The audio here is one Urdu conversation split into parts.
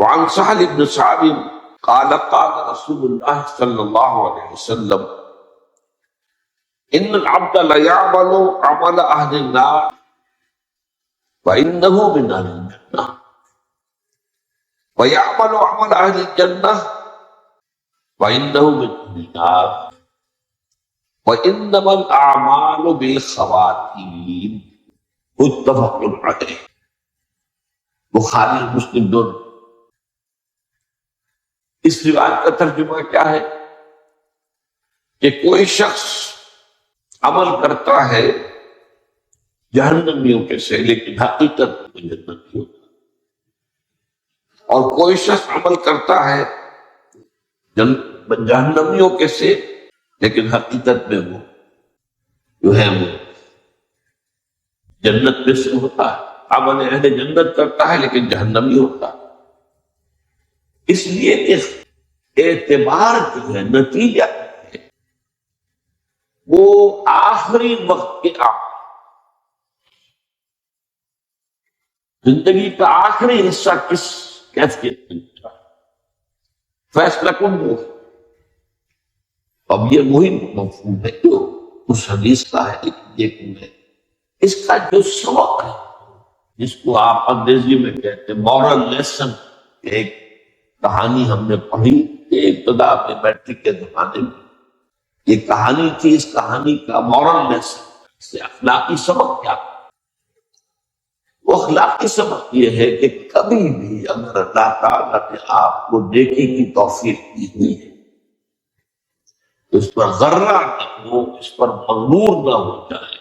وعن سهل بن سعد قال قال رسول الله صلى الله عليه وسلم ان العبد ليعمل عمل اهل النار فانه من اهل الجنه ويعمل عمل اهل الجنه فانه من اهل النار وانما الاعمال بالخواتيم متفق علیہ۔ بخاری اور مسلم دونوں۔ اس روایت کا ترجمہ کیا ہے کہ کوئی شخص عمل کرتا ہے جہنمیوں کے سے لیکن حقیقت میں جنت نہیں ہوتا، اور کوئی شخص عمل کرتا ہے جہنمیوں کے سے لیکن حقیقت میں وہ جو ہے وہ جنت میں سے ہوتا ہے۔ عمل اہل جنت کرتا ہے لیکن جہنمی ہوتا ہے۔ اس لیے کہ اعتبار جو ہے نتیجہ ہے وہ آخری وقت کے زندگی کا آخری حصہ کس کیفیت میں ہوتا ہے، فیصلہ کن وہ۔ اب یہ وہی مفہوم ہے جو اس حدیث کا ہے، لیکن یہ اس کا جو سبق ہے جس کو آپ انگریزی میں کہتے ہیں مورل لیسن، ایک کہانی ہم نے پڑھی کہ ابتدا میں میٹرک کے زمانے میں یہ کہانی تھی، اس کہانی کا مورل لیسن سے اخلاقی سبق کیا؟ وہ اخلاقی سبق یہ ہے کہ کبھی بھی اگر اللہ تعالیٰ نے آپ کو نیکی کی توفیق دی ہوئی ہے تو اس پر غرہ نہ ہو، اس پر مغرور نہ ہو جائے،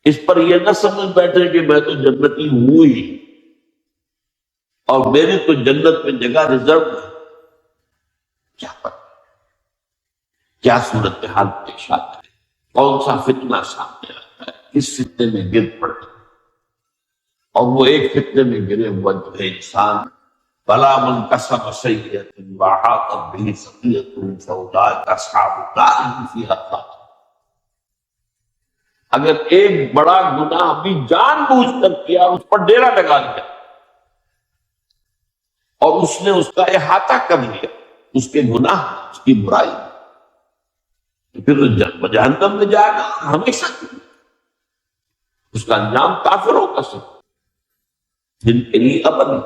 اس پر یہ نہ سمجھ بیٹھے کہ میں تو جنتی ہوں ہی اور میری تو جنت میں جگہ ریزرو ہے۔ کیا پتہ کیا صورتحال پیش آتا ہے، کون سا فتنہ سامنے آتا ہے، کس فتنے میں گر پڑتا ہے، اور وہ ایک فتنے میں گرے ہوا جو ہے انسان بلا من کسب سیئۃ وأحاطت بہ خطیئۃ فأولئک اصحاب النار هم فیہا خالدون۔ اگر ایک بڑا گناہ بھی جان بوجھ کر کیا، اس پر ڈیرا لگا لیا اور اس نے اس کا احاطہ کر لیا، اس کے گناہ، اس کی برائی، تو پھر جہنم میں جائے گا ہمیشہ، اس کا انجام کافروں کا سب جن کے لیے ابدی۔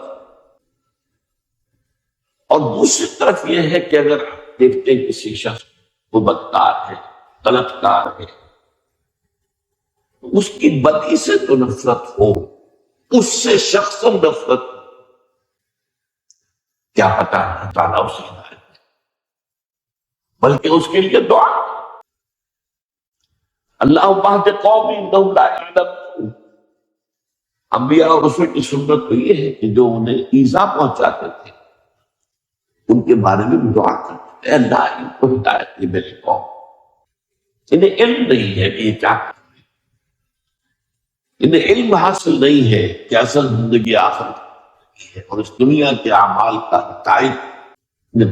اور دوسری طرف یہ ہے کہ اگر آپ دیکھتے ہیں کسی شخص وہ بدکار ہے، غلط کار ہے، اس کی بدی سے تو نفرت ہو، اس سے شخصاً نفرت ہو، کیا پتہ اللہ تعالیٰ اسے ہدایت دے، بلکہ اس کے لیے دعا۔ اللہم اہد قومی انہم لا یعلمون۔ انبیاء اور رسول کی سنت تو یہ ہے کہ جو انہیں ایذا پہنچاتے تھے ان کے بارے میں بھی دعا کرتے، اے اللہ ان کو ہدایت دے میرے قوم، انہیں علم نہیں ہے کہ یہ کیا کرتے، انہیں علم حاصل نہیں ہے کہ اصل زندگی آخرت ہے اور اس دنیا کے اعمال کا نتائج نہ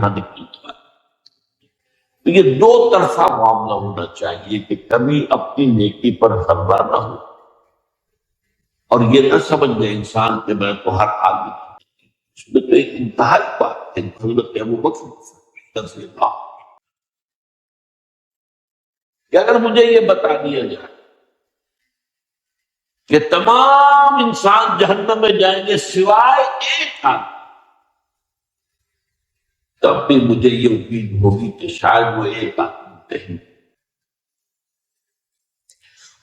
نکلتا ہے۔ تو یہ دو طرفہ معاملہ ہونا چاہیے کہ کبھی اپنی نیکی پر غربہ نہ ہو اور یہ نہ سمجھ لے انسان کہ میں تو ہر حال میں، اس میں تو ایک انتہائی بات ہے حضرت ابوبکر رضی اللہ کہ اگر مجھے یہ بتا دیا جائے کہ تمام انسان جہنم میں جائیں گے سوائے ایک آدمی، تب بھی مجھے یہ امید ہوگی کہ شاید وہ ایک آدمی نہیں۔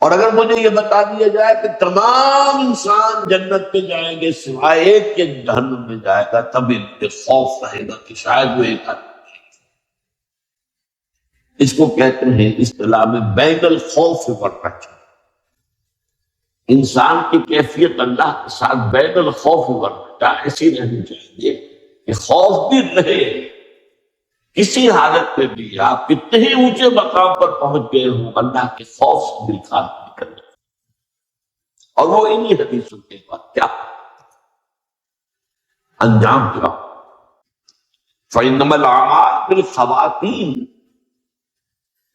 اور اگر مجھے یہ بتا دیا جائے کہ تمام انسان جنت میں جائیں گے سوائے ایک کے جہنم میں جائے گا، تب بھی مجھے خوف رہے گا کہ شاید وہ ایک آدمی نہیں۔ اس کو کہتے ہیں اصطلاح میں بین الخوف والرجا۔ انسان کی کیفیت اللہ کے ساتھ بین الخوف والرجا ایسی رہنی چاہیے کہ خوف بھی رہے، کسی حالت میں بھی آپ کتنے ہی اونچے مقام پر پہنچ گئے ہوں، اللہ کے خوف سے دل خالی نہیں کرنا۔ اور وہ انہی حدیثوں کے بعد کیا انجام کیا؟ فَإِنَّمَا الْأَعْمَالُ بِالْخَوَاتِيمِ،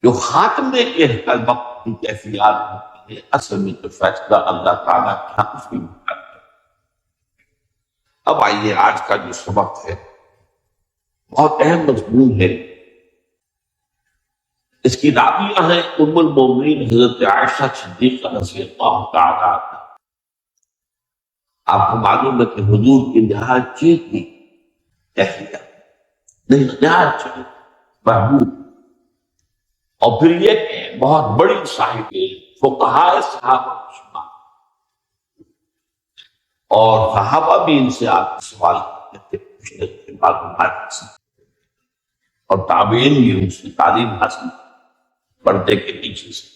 جو خاتمے کے وقت کی کیفیات ہوتی ہے، اصل میں تو فیصلہ اللہ تعالیٰ کا اس کی اب آئیے آج کا جو سبق ہے بہت اہم مضمون ہے. اس کی راویہ ہے ام المومنین حضرت عائشہ صدیقہ رضی اللہ تعالیٰ عنہا. آپ کو معلوم ہے کہ حضور کی نہایت چیز اہلیہ نہیں نہایت چیز محبوب، اور پھر یہ کہ بہت بڑی صاحب فقہاء صحابہ شمار، اور صحابہ بھی ان سے آپ کے سوال کرتے تھے، پوچھتے تھے، معلومات حاصل، اور تابعین بھی ان سے تعلیم حاصل پردے کے نیچے سے.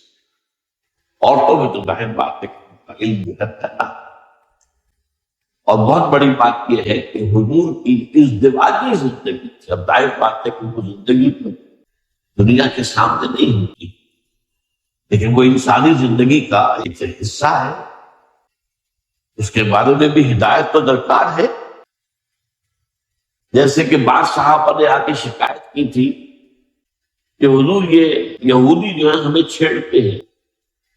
عورتوں میں تو ظاہر بات ہے کہ ان کا علم بھی ہے. اور بہت بڑی بات یہ ہے کہ حضور کی ازدواجی زندگی تھی. اب ظاہر بات ہے کہ وہ زندگی تو دنیا کے سامنے نہیں ہوتی، لیکن وہ انسانی زندگی کا ایک حصہ ہے. اس کے بارے میں بھی ہدایت تو درکار ہے. جیسے کہ بعض صحابہ نے آ کے شکایت کی تھی کہ حضور یہ یہودی جو ہے ہمیں چھیڑتے ہیں،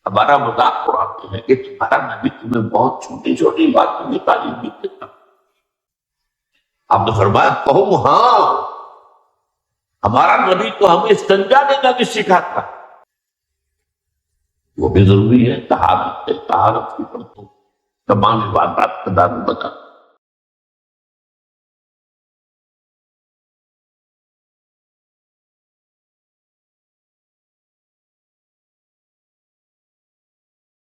ہمارا مذاق اڑاتے ہیں کہ تمہارا نبی تمہیں بہت چھوٹی چھوٹی باتوں میں تعلیم بھی دیتا. آپ نے فرمایا کہو ہاں، ہمارا نبی تو ہمیں استنجا دینا بھی سکھاتا. وہ بھی ضروری ہے. طہارت کی پر تو تمام عبادات کا دار بتا.